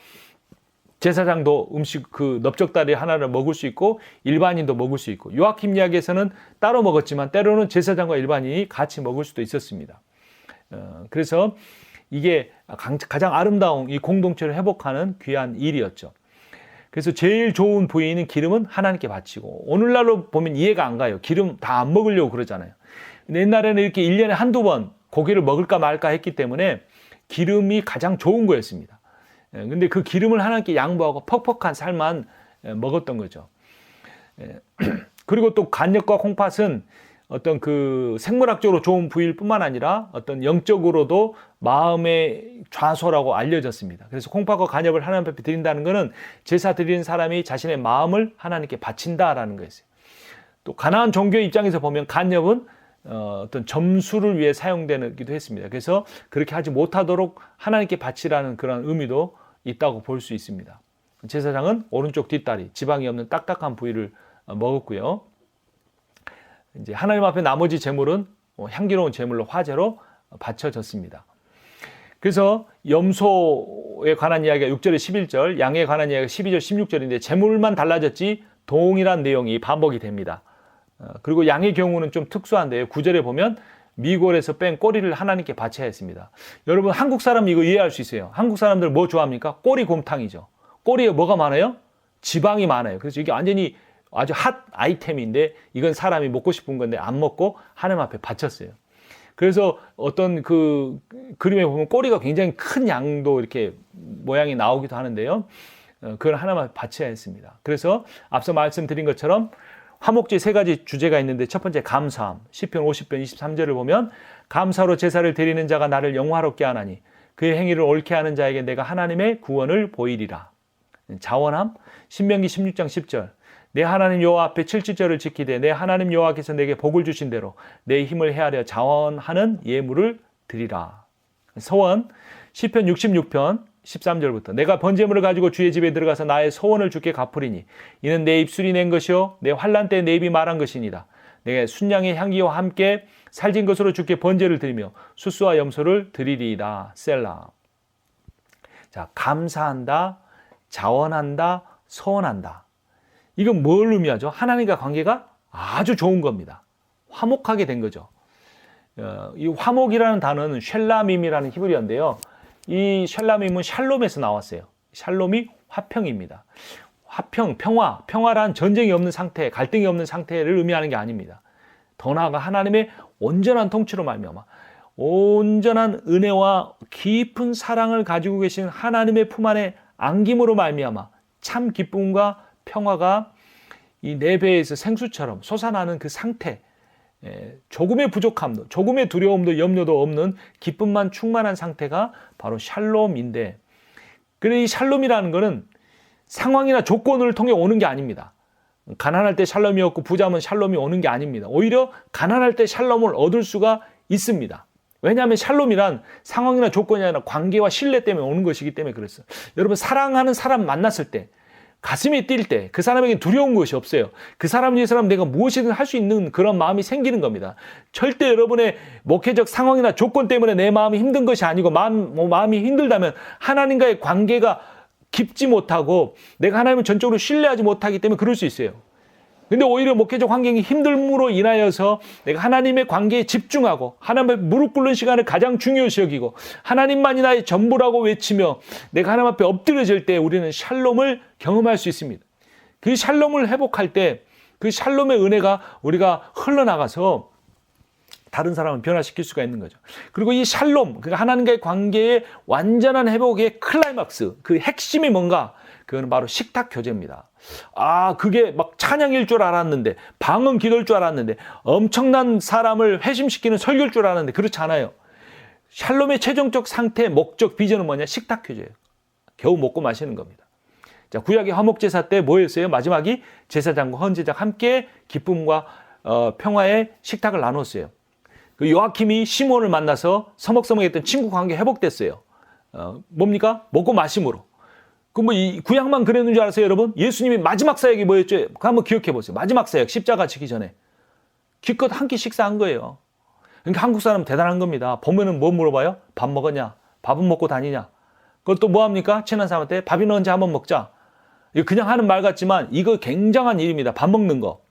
제사장도 음식 그 넓적다리 하나를 먹을 수 있고 일반인도 먹을 수 있고 요아킴 이야기에서는 따로 먹었지만 때로는 제사장과 일반인이 같이 먹을 수도 있었습니다. 그래서 이게 가장 아름다운 이 공동체를 회복하는 귀한 일이었죠. 그래서 제일 좋은 부위는 기름은 하나님께 바치고 오늘날로 보면 이해가 안 가요. 기름 다 안 먹으려고 그러잖아요. 근데 옛날에는 이렇게 1년에 한두 번 고기를 먹을까 말까 했기 때문에 기름이 가장 좋은 거였습니다. 근데 그 기름을 하나님께 양보하고 퍽퍽한 살만 먹었던 거죠. 그리고 또 간엽과 콩팥은 어떤 그 생물학적으로 좋은 부위일 뿐만 아니라 어떤 영적으로도 마음의 좌소라고 알려졌습니다. 그래서 콩팥과 간엽을 하나님 앞에 드린다는 것은 제사 드리는 사람이 자신의 마음을 하나님께 바친다라는 거였어요. 또 가나안 종교의 입장에서 보면 간엽은 어떤 점수를 위해 사용되기도 했습니다. 그래서 그렇게 하지 못하도록 하나님께 바치라는 그런 의미도 있다고 볼 수 있습니다. 제사장은 오른쪽 뒷다리, 지방이 없는 딱딱한 부위를 먹었고요. 이제 하나님 앞에 나머지 제물은 향기로운 제물로 화제로 바쳐졌습니다. 그래서 염소에 관한 이야기가 6절에 11절, 양에 관한 이야기가 12절, 16절인데 제물만 달라졌지 동일한 내용이 반복이 됩니다. 그리고 양의 경우는 좀 특수한데요. 9절에 보면 미골에서 뺀 꼬리를 하나님께 바쳐야 했습니다. 여러분 한국 사람 이거 이해할 수 있어요. 한국 사람들 뭐 좋아합니까? 꼬리곰탕이죠. 꼬리에 뭐가 많아요? 지방이 많아요. 그래서 이게 완전히 아주 핫 아이템인데 이건 사람이 먹고 싶은 건데 안 먹고 하나님 앞에 바쳤어요. 그래서 어떤 그 그림에 보면 꼬리가 굉장히 큰 양도 이렇게 모양이 나오기도 하는데요. 그걸 하나님 앞에 바쳐야 했습니다. 그래서 앞서 말씀드린 것처럼 화목제 세 가지 주제가 있는데 첫 번째 감사함. 시편 50편 23절을 보면 감사로 제사를 드리는 자가 나를 영화롭게 하나니 그의 행위를 옳게 하는 자에게 내가 하나님의 구원을 보이리라. 자원함. 신명기 16장 10절. 내 하나님 여호와 앞에 칠칠절을 지키되 내 하나님 여호와께서 내게 복을 주신 대로 내 힘을 헤아려 자원하는 예물을 드리라. 소원. 시편 66편 13절부터 내가 번제물을 가지고 주의 집에 들어가서 나의 소원을 주께 갚으리니 이는 내 입술이 낸 것이요 내 환난 때 내 입이 말한 것이니라. 내가 순양의 향기와 함께 살진 것으로 주께 번제를 드리며 수수와 염소를 드리리이다. 셀라. 자, 감사한다, 자원한다, 소원한다. 이건 뭘 의미하죠? 하나님과 관계가 아주 좋은 겁니다. 화목하게 된 거죠. 이 화목이라는 단어는 쉘라밈이라는 히브리어인데요. 이 샬람임은 샬롬에서 나왔어요. 샬롬이 화평입니다. 화평, 평화, 평화란 전쟁이 없는 상태, 갈등이 없는 상태를 의미하는 게 아닙니다. 더 나아가 하나님의 온전한 통치로 말미암아 온전한 은혜와 깊은 사랑을 가지고 계신 하나님의 품 안에 안김으로 말미암아 참 기쁨과 평화가 이 내 배에서 생수처럼 솟아나는 그 상태, 조금의 부족함도, 조금의 두려움도 염려도 없는 기쁨만 충만한 상태가 바로 샬롬인데, 그래 이 샬롬이라는 것은 상황이나 조건을 통해 오는 게 아닙니다. 가난할 때 샬롬이 없고 부자면 샬롬이 오는 게 아닙니다. 오히려 가난할 때 샬롬을 얻을 수가 있습니다. 왜냐하면 샬롬이란 상황이나 조건이 아니라 관계와 신뢰 때문에 오는 것이기 때문에 그랬어요. 여러분, 사랑하는 사람 만났을 때 가슴이 뛸 때 그 사람에게 두려운 것이 없어요. 그 사람을 위해서라면 내가 무엇이든 할 수 있는 그런 마음이 생기는 겁니다. 절대 여러분의 목회적 상황이나 조건 때문에 내 마음이 힘든 것이 아니고 마음이 힘들다면 하나님과의 관계가 깊지 못하고 내가 하나님을 전적으로 신뢰하지 못하기 때문에 그럴 수 있어요. 근데 오히려 목회적 환경이 힘듦으로 인하여서 내가 하나님의 관계에 집중하고 하나님의 무릎 꿇는 시간을 가장 중요시 여기고 하나님만이 나의 전부라고 외치며 내가 하나님 앞에 엎드려질 때 우리는 샬롬을 경험할 수 있습니다. 그 샬롬을 회복할 때 그 샬롬의 은혜가 우리가 흘러나가서 다른 사람을 변화시킬 수가 있는 거죠. 그리고 이 샬롬, 그러니까 하나님과의 관계의 완전한 회복의 클라이막스, 그 핵심이 뭔가? 그거는 바로 식탁 교제입니다. 그게 막 찬양일 줄 알았는데, 방언 기도일 줄 알았는데, 엄청난 사람을 회심시키는 설교일 줄 알았는데, 그렇지 않아요. 샬롬의 최종적 상태, 목적, 비전은 뭐냐? 식탁 교제예요. 겨우 먹고 마시는 겁니다. 자, 구약의 화목제사 때 뭐였어요? 마지막이 제사장과 헌제장 함께 기쁨과 평화의 식탁을 나눴어요. 그 요아킴이 시몬을 만나서 서먹서먹했던 친구 관계 회복됐어요. 뭡니까? 먹고 마심으로. 이 구약만 그랬는 줄 알았어요, 여러분? 예수님이 마지막 사역이 뭐였죠? 그거 한번 기억해 보세요. 마지막 사역, 십자가 지기 전에. 기껏 한 끼 식사한 거예요. 그러니까 한국 사람 대단한 겁니다. 보면은 뭐 물어봐요? 밥 먹었냐? 밥은 먹고 다니냐? 그것도 뭐 합니까? 친한 사람한테 밥이나 언제 한번 먹자. 이거 그냥 하는 말 같지만 이거 굉장한 일입니다. 밥 먹는 거.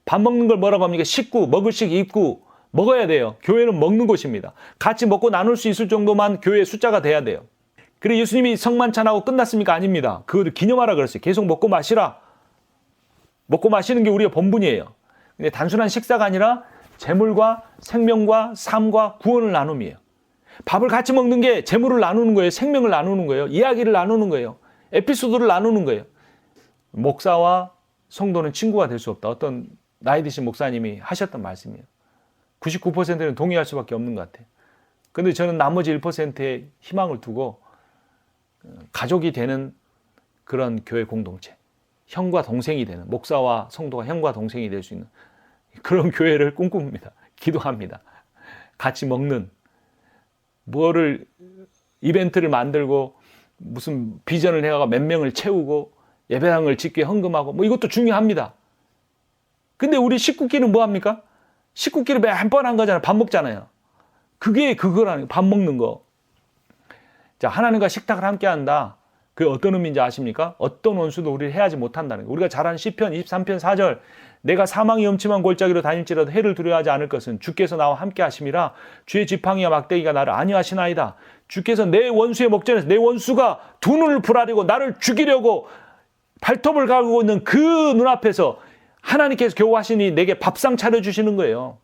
밥 먹는 걸 뭐라고 합니까? 식구, 먹을식 입구. 먹어야 돼요. 교회는 먹는 곳입니다. 같이 먹고 나눌 수 있을 정도만 교회의 숫자가 돼야 돼요. 그래 예수님이 성만찬하고 끝났습니까? 아닙니다. 그거를 기념하라 그랬어요. 계속 먹고 마시라. 먹고 마시는 게 우리의 본분이에요. 근데 단순한 식사가 아니라 재물과 생명과 삶과 구원을 나눔이에요. 밥을 같이 먹는 게 재물을 나누는 거예요. 생명을 나누는 거예요. 이야기를 나누는 거예요. 에피소드를 나누는 거예요. 목사와 성도는 친구가 될 수 없다. 어떤 나이 드신 목사님이 하셨던 말씀이에요. 99%는 동의할 수밖에 없는 것 같아요. 그런데 저는 나머지 1%의 희망을 두고 가족이 되는 그런 교회 공동체, 형과 동생이 되는, 목사와 성도가 형과 동생이 될 수 있는 그런 교회를 꿈꿉니다. 기도합니다. 같이 먹는, 뭐를 이벤트를 만들고 무슨 비전을 해가 몇 명을 채우고 예배당을 짓게 헌금하고 이것도 중요합니다. 근데 우리 식구끼리는 뭐 합니까? 식구끼리 매번 한 거잖아요. 밥 먹잖아요. 그게 그거라는, 밥 먹는 거. 자, 하나님과 식탁을 함께 한다. 그게 어떤 의미인지 아십니까? 어떤 원수도 우리를 해하지 못한다는 거예요. 우리가 잘 아는 시편 23편 4절. 내가 사망이 엄침한 골짜기로 다닐지라도 해를 두려워하지 않을 것은 주께서 나와 함께 하심이라. 주의 지팡이와 막대기가 나를 안위하시나이다. 주께서 내 원수의 목전에서 내 원수가 두 눈을 부라리고 나를 죽이려고 발톱을 갈고 있는 그 눈앞에서 하나님께서 겨우 하시니 내게 밥상 차려주시는 거예요.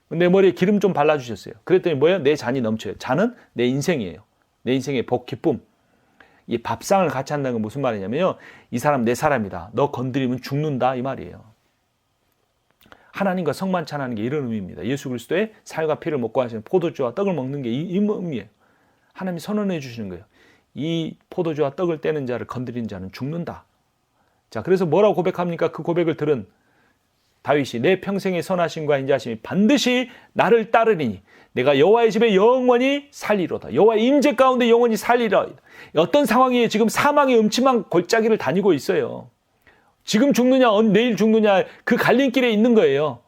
내 머리에 기름 좀 발라주셨어요. 그랬더니 뭐예요? 내 잔이 넘쳐요. 잔은 내 인생이에요. 내 인생의 복, 기쁨. 이 밥상을 같이 한다는 건 무슨 말이냐면요. 이 사람 내 사람이다. 너 건드리면 죽는다 이 말이에요. 하나님과 성만찬하는 게 이런 의미입니다. 예수 그리스도의 살과 피를 먹고 하시는 포도주와 떡을 먹는 게 이 의미예요. 하나님이 선언해 주시는 거예요. 이 포도주와 떡을 떼는 자를 건드리는 자는 죽는다. 자, 그래서 뭐라고 고백합니까? 그 고백을 들은 다윗이 내 평생의 선하심과 인자하심이 반드시 나를 따르리니 내가 여호와의 집에 영원히 살리로다. 여호와의 임재 가운데 영원히 살리라. 어떤 상황이에요? 지금 사망의 음침한 골짜기를 다니고 있어요. 지금 죽느냐 내일 죽느냐 그 갈림길에 있는 거예요.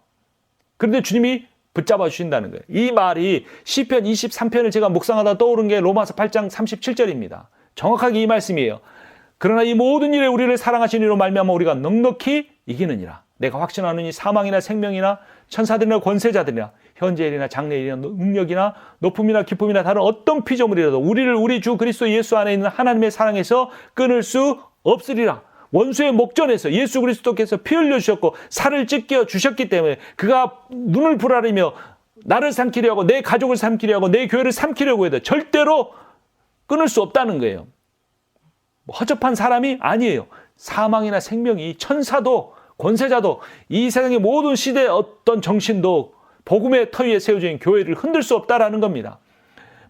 그런데 주님이 붙잡아 주신다는 거예요. 이 말이 시편 23편을 제가 묵상하다 떠오른 게 로마서 8장 37절입니다. 정확하게 이 말씀이에요. 그러나 이 모든 일에 우리를 사랑하신 이로 말미암아 우리가 넉넉히 이기느니라. 내가 확신하노니 사망이나 생명이나 천사들이나 권세자들이나 현재일이나 장래일이나 능력이나 높음이나 기쁨이나 다른 어떤 피조물이라도 우리를 우리 주 그리스도 예수 안에 있는 하나님의 사랑에서 끊을 수 없으리라. 원수의 목전에서 예수 그리스도께서 피 흘려 주셨고 살을 찢겨 주셨기 때문에 그가 눈을 부라리며 나를 삼키려 하고 내 가족을 삼키려 하고 내 교회를 삼키려고 해도 절대로 끊을 수 없다는 거예요. 허접한 사람이 아니에요. 사망이나 생명이 천사도 권세자도 이 세상의 모든 시대의 어떤 정신도 복음의 터 위에 세워진 교회를 흔들 수 없다라는 겁니다.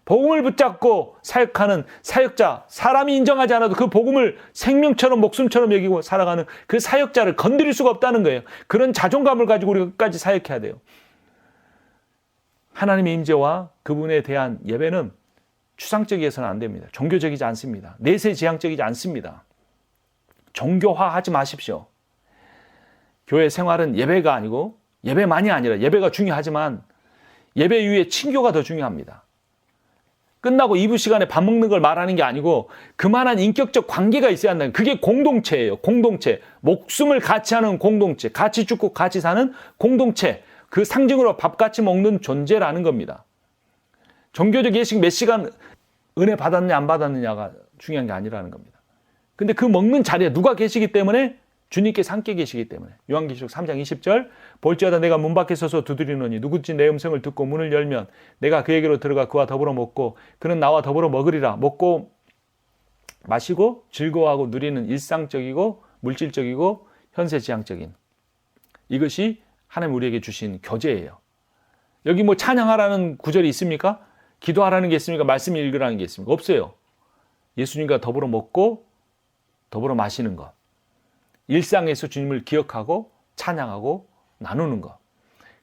복음을 붙잡고 사역하는 사역자, 사람이 인정하지 않아도 그 복음을 생명처럼 목숨처럼 여기고 살아가는 그 사역자를 건드릴 수가 없다는 거예요. 그런 자존감을 가지고 우리가 끝까지 사역해야 돼요. 하나님의 임재와 그분에 대한 예배는 추상적이어서는 안 됩니다. 종교적이지 않습니다. 내세지향적이지 않습니다. 종교화하지 마십시오. 교회 생활은 예배가 아니고 예배만이 아니라 예배가 중요하지만 예배 이후에 친교가 더 중요합니다. 끝나고 2부 시간에 밥 먹는 걸 말하는 게 아니고 그만한 인격적 관계가 있어야 한다는 그게 공동체예요. 공동체. 목숨을 같이 하는 공동체. 같이 죽고 같이 사는 공동체. 그 상징으로 밥 같이 먹는 존재라는 겁니다. 종교적 예식 몇 시간 은혜 받았느냐 안 받았느냐가 중요한 게 아니라는 겁니다. 근데 그 먹는 자리에 누가 계시기 때문에 주님께서 함께 계시기 때문에 요한계시록 3장 20절 볼지어다 내가 문 밖에 서서 두드리노니 누구든지 내 음성을 듣고 문을 열면 내가 그에게로 들어가 그와 더불어 먹고 그는 나와 더불어 먹으리라. 먹고 마시고 즐거워하고 누리는 일상적이고 물질적이고 현세지향적인 이것이 하나님 우리에게 주신 교제예요. 여기 뭐 찬양하라는 구절이 있습니까? 기도하라는 게 있습니까? 말씀 읽으라는 게 있습니까? 없어요. 예수님과 더불어 먹고 더불어 마시는 것. 일상에서 주님을 기억하고 찬양하고 나누는 것.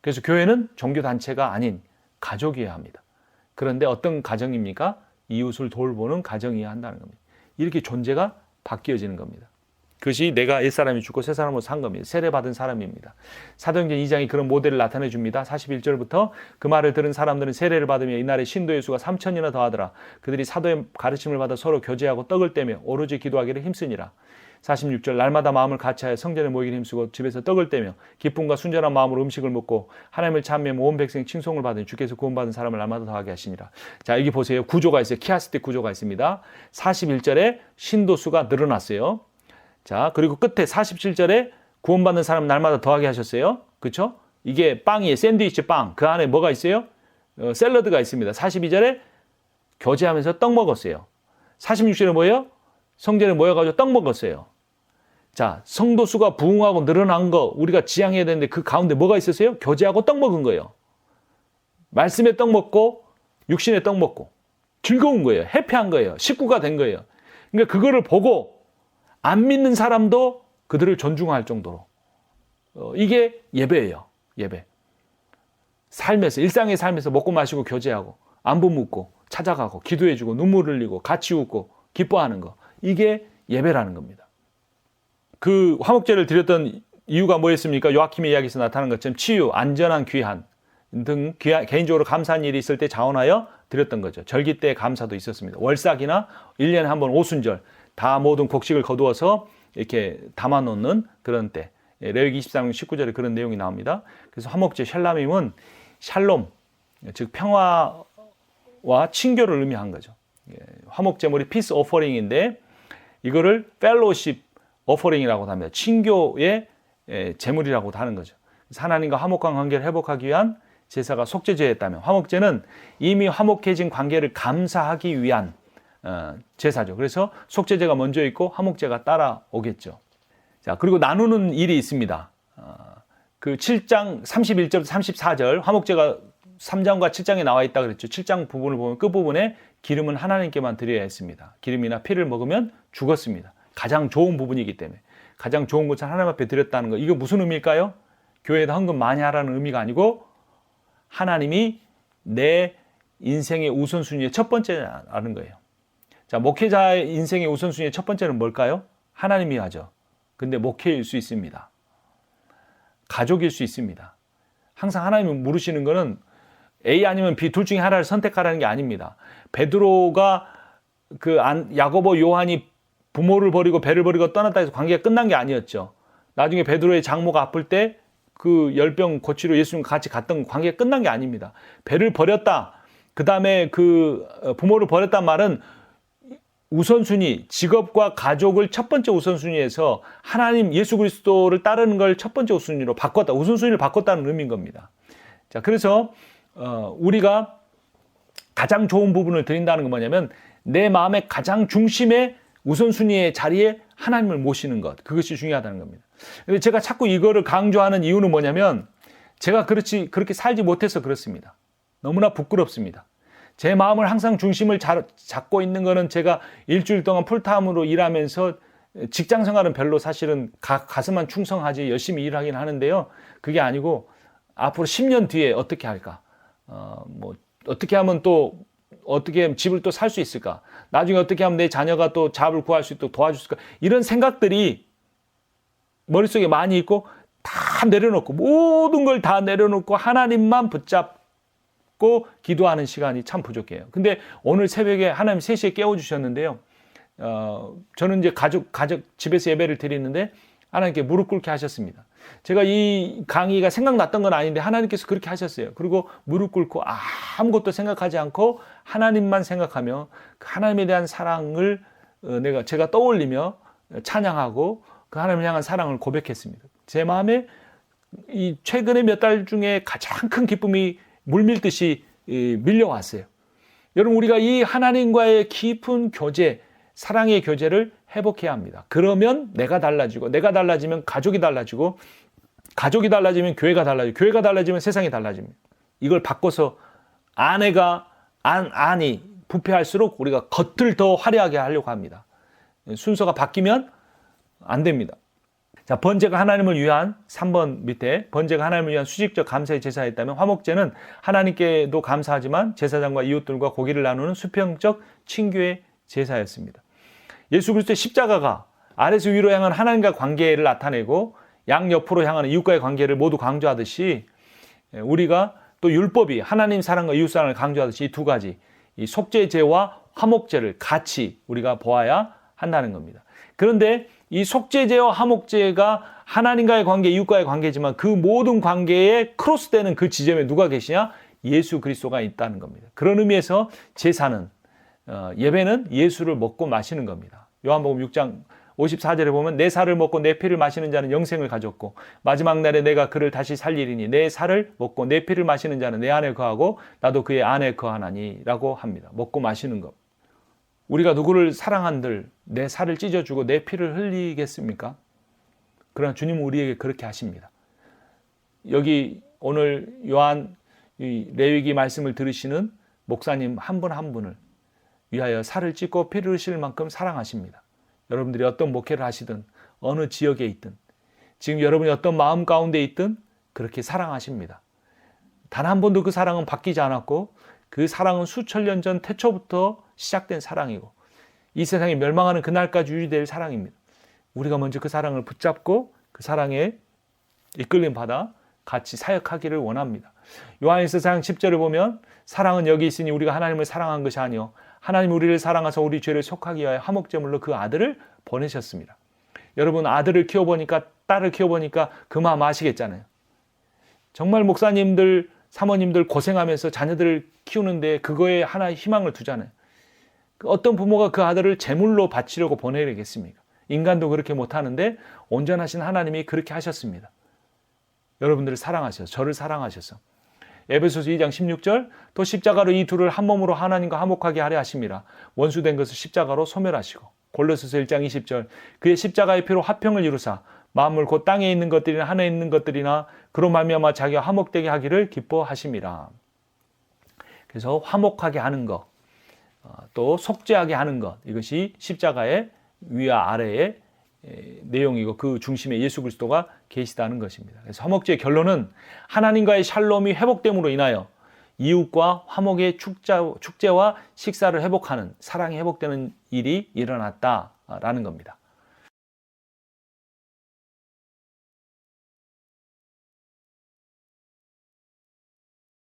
그래서 교회는 종교단체가 아닌 가족이어야 합니다. 그런데 어떤 가정입니까? 이웃을 돌보는 가정이어야 한다는 겁니다. 이렇게 존재가 바뀌어지는 겁니다. 그것이 내가 옛사람이 죽고 새사람으로 산 겁니다. 세례받은 사람입니다. 사도행전 2장이 그런 모델을 나타내 줍니다. 41절부터 그 말을 들은 사람들은 세례를 받으며 이날에 신도의 수가 3,000이나 더하더라. 그들이 사도의 가르침을 받아 서로 교제하고 떡을 떼며 오로지 기도하기를 힘쓰니라. 46절 날마다 마음을 같이하여 성전에 모이기를 힘쓰고 집에서 떡을 떼며 기쁨과 순전한 마음으로 음식을 먹고 하나님을 찬미하며 온 백성 칭송을 받으니 주께서 구원받은 사람을 날마다 더하게 하시니라. 자, 여기 보세요. 구조가 있어요. 키아스틱 구조가 있습니다. 41절에 신도수가 늘어났어요. 자, 그리고 끝에 47절에 구원받는 사람 날마다 더하게 하셨어요. 그렇죠? 이게 빵이에요. 샌드위치 빵. 그 안에 뭐가 있어요? 샐러드가 있습니다. 42절에 교제하면서 떡 먹었어요. 46절에 뭐예요? 성전에 모여가지고 떡 먹었어요. 자, 성도 수가 부흥하고 늘어난 거 우리가 지향해야 되는데 그 가운데 뭐가 있었어요? 교제하고 떡 먹은 거예요. 말씀에 떡 먹고 육신에 떡 먹고 즐거운 거예요. 해피한 거예요. 식구가 된 거예요. 그러니까 그거를 보고 안 믿는 사람도 그들을 존중할 정도로 이게 예배예요. 예배. 삶에서 일상의 삶에서 먹고 마시고 교제하고 안부 묻고 찾아가고 기도해주고 눈물 흘리고 같이 웃고 기뻐하는 거 이게 예배라는 겁니다. 그 화목제를 드렸던 이유가 뭐였습니까? 요아킴의 이야기에서 나타난 것처럼 치유, 안전한 귀한 등 개인적으로 감사한 일이 있을 때 자원하여 드렸던 거죠. 절기 때 감사도 있었습니다. 월삭이나 1년에 한 번 오순절 다 모든 곡식을 거두어서 이렇게 담아놓는 그런 때 레위기 23장 19절에 그런 내용이 나옵니다. 그래서 화목제 샬람임은 샬롬 즉 평화와 친교를 의미한 거죠. 화목제물이 피스 오퍼링인데 이거를 펠로십 어퍼링이라고도 합니다. 친교의 제물이라고도 하는 거죠. 그래서 하나님과 화목한 관계를 회복하기 위한 제사가 속죄제였다면, 화목제는 이미 화목해진 관계를 감사하기 위한 제사죠. 그래서 속죄제가 먼저 있고 화목제가 따라오겠죠. 자, 그리고 나누는 일이 있습니다. 그 7장 31절 34절, 화목제가 3장과 7장에 나와 있다 그랬죠. 7장 부분을 보면 끝부분에 기름은 하나님께만 드려야 했습니다. 기름이나 피를 먹으면 죽었습니다. 가장 좋은 부분이기 때문에. 가장 좋은 것을 하나님 앞에 드렸다는 거. 이거 무슨 의미일까요? 교회에다 헌금 많이 하라는 의미가 아니고 하나님이 내 인생의 우선순위의 첫 번째라는 거예요. 자, 목회자의 인생의 우선순위의 첫 번째는 뭘까요? 하나님이 하죠. 근데 목회일 수 있습니다. 가족일 수 있습니다. 항상 하나님이 물으시는 거는 A 아니면 B 둘 중에 하나를 선택하라는 게 아닙니다. 베드로가 야고보, 요한이 부모를 버리고 배를 버리고 떠났다 해서 관계가 끝난 게 아니었죠. 나중에 베드로의 장모가 아플 때 그 열병 고치러 예수님과 같이 갔던 관계가 끝난 게 아닙니다. 배를 버렸다. 그 다음에 그 부모를 버렸단 말은 우선순위, 직업과 가족을 첫 번째 우선순위에서 하나님 예수 그리스도를 따르는 걸 첫 번째 우선순위로 바꿨다. 우선순위를 바꿨다는 의미인 겁니다. 자, 그래서 우리가 가장 좋은 부분을 드린다는 건 뭐냐면 내 마음의 가장 중심의 우선순위의 자리에 하나님을 모시는 것. 그것이 중요하다는 겁니다. 근데 제가 자꾸 이거를 강조하는 이유는 뭐냐면 제가 그렇게 살지 못해서 그렇습니다. 너무나 부끄럽습니다. 제 마음을 항상 중심을 잡고 있는 거는 제가 일주일 동안 풀타임으로 일하면서 직장 생활은 별로 사실은 가슴만 충성하지 열심히 일하긴 하는데요. 그게 아니고 앞으로 10년 뒤에 어떻게 할까? 어떻게 하면 집을 또 살 수 있을까? 나중에 어떻게 하면 내 자녀가 또 잡을 구할 수 있도록 도와줄 수 있을까? 이런 생각들이 머릿속에 많이 있고 다 내려놓고 모든 걸 다 내려놓고 하나님만 붙잡고 기도하는 시간이 참 부족해요. 근데 오늘 새벽에 하나님 3시에 깨워주셨는데요. 저는 이제 가족 집에서 예배를 드리는데 하나님께 무릎 꿇게 하셨습니다. 제가 이 강의가 생각났던 건 아닌데 하나님께서 그렇게 하셨어요. 그리고 무릎 꿇고 아무것도 생각하지 않고 하나님만 생각하며 하나님에 대한 사랑을 제가 떠올리며 찬양하고 그 하나님을 향한 사랑을 고백했습니다. 제 마음에 이 최근에 몇 달 중에 가장 큰 기쁨이 물밀듯이 밀려왔어요. 여러분, 우리가 이 하나님과의 깊은 교제, 사랑의 교제를 회복해야 합니다. 그러면 내가 달라지고, 내가 달라지면 가족이 달라지고, 가족이 달라지면 교회가 달라지고, 교회가 달라지면 세상이 달라집니다. 이걸 바꿔서 안이 부패할수록 우리가 겉을 더 화려하게 하려고 합니다. 순서가 바뀌면 안 됩니다. 자, 번제가 하나님을 위한 3번 밑에 번제가 하나님을 위한 수직적 감사의 제사였다면 화목제는 하나님께도 감사하지만 제사장과 이웃들과 고기를 나누는 수평적 친교의 제사였습니다. 예수 그리스도의 십자가가 아래에서 위로 향한 하나님과 관계를 나타내고 양옆으로 향하는 이웃과의 관계를 모두 강조하듯이 우리가 또 율법이 하나님 사랑과 이웃 사랑을 강조하듯이 이 두 가지, 이 속죄제와 화목제를 같이 우리가 보아야 한다는 겁니다. 그런데 이 속죄제와 화목제가 하나님과의 관계, 이웃과의 관계지만 그 모든 관계에 크로스되는 그 지점에 누가 계시냐? 예수 그리스도가 있다는 겁니다. 그런 의미에서 제사는 예배는 예수를 먹고 마시는 겁니다. 요한복음 6장 54절에 보면 내 살을 먹고 내 피를 마시는 자는 영생을 가졌고 마지막 날에 내가 그를 다시 살리리니 내 살을 먹고 내 피를 마시는 자는 내 안에 거하고 나도 그의 안에 거하나니 라고 합니다. 먹고 마시는 것. 우리가 누구를 사랑한들 내 살을 찢어주고 내 피를 흘리겠습니까? 그러나 주님은 우리에게 그렇게 하십니다. 여기 오늘 요한 레위기 말씀을 들으시는 목사님 한 분 한 분을 위하여 살을 찢고 피를 흘리실 만큼 사랑하십니다. 여러분들이 어떤 목회를 하시든 어느 지역에 있든 지금 여러분이 어떤 마음 가운데 있든 그렇게 사랑하십니다. 단 한 번도 그 사랑은 바뀌지 않았고 그 사랑은 수천 년 전 태초부터 시작된 사랑이고 이 세상이 멸망하는 그날까지 유지될 사랑입니다. 우리가 먼저 그 사랑을 붙잡고 그 사랑에 이끌림 받아 같이 사역하기를 원합니다. 요한일서 4장 10절을 보면 사랑은 여기 있으니 우리가 하나님을 사랑한 것이 아니요 하나님 우리를 사랑하사 우리 죄를 속하기 위하여 화목제물로 그 아들을 보내셨습니다. 여러분 아들을 키워보니까 딸을 키워보니까 그 마음 아시겠잖아요. 정말 목사님들 사모님들 고생하면서 자녀들을 키우는데 그거에 하나의 희망을 두잖아요. 어떤 부모가 그 아들을 제물로 바치려고 보내겠습니까? 인간도 그렇게 못하는데 온전하신 하나님이 그렇게 하셨습니다. 여러분들을 사랑하셔서, 저를 사랑하셔서. 에베소서 2장 16절, 또 십자가로 이 둘을 한 몸으로 하나님과 화목하게 하려 하심이라. 원수된 것을 십자가로 소멸하시고. 골로새서 1장 20절, 그의 십자가의 피로 화평을 이루사 만물 곧 땅에 있는 것들이나 하늘에 있는 것들이나 그로 말미암아 자기와 화목되게 하기를 기뻐하심이라. 그래서 화목하게 하는 것, 또 속죄하게 하는 것, 이것이 십자가의 위와 아래의 내용이고 그 중심에 예수 그리스도가 계시다는 것입니다. 그래서 화목제의 결론은 하나님과의 샬롬이 회복됨으로 인하여 이웃과 화목의 축제와 식사를 회복하는, 사랑이 회복되는 일이 일어났다라는 겁니다.